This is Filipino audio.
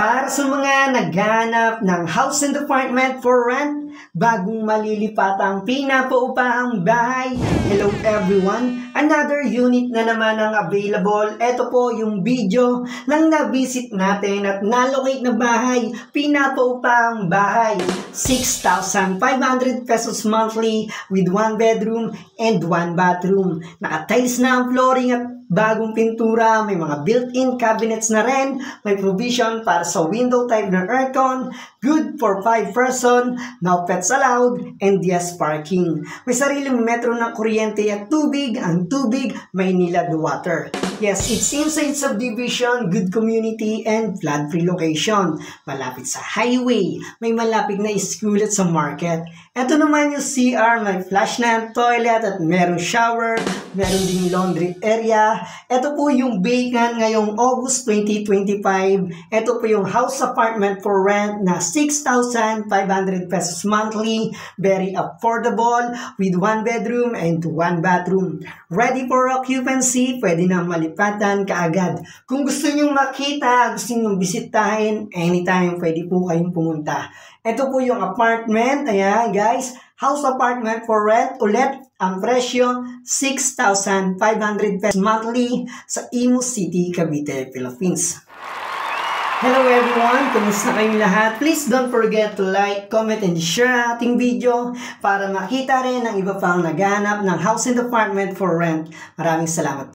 Para sa mga naghahanap ng house and apartment for rent, bagong malilipatang pinapaupahang bahay. Hello everyone! Another unit na naman ang available. Ito po yung video ng na-visit natin at na-locate na bahay. Pinapaupahang bahay. 6,500 pesos monthly with 1 bedroom and 1 bathroom. Naka-tiles na ang flooring at bagong pintura, may mga built-in cabinets na rin, may provision para sa window type ng aircon, good for 5 person, no pets allowed, and yes parking. May sariling metro ng kuryente at tubig, ang tubig may nilad water. Yes, it's inside subdivision, good community, and flood-free location. Malapit sa highway, may malapit na school at sa market. Ito naman yung CR, may flush na ang toilet at merong shower, meron ding laundry area. Ito po yung vacant ngayong August 2025. Ito po yung house apartment for rent na 6,500 pesos monthly. Very affordable with 1 bedroom and 1 bathroom. Ready for occupancy, pwede na malipatan kaagad. Kung gusto nyong makita, gusto nyong bisitahin, anytime pwede po kayong pumunta. Ito po yung apartment. Ayan guys, house apartment for rent. Ulit, ang presyo 6,500 pesos monthly sa Imus City, Cavite, Philippines. Hello everyone! Kumusta kayong lahat? Please don't forget to like, comment, and share ating video para makita rin ang iba pang naghahanap ng house and apartment for rent. Maraming salamat.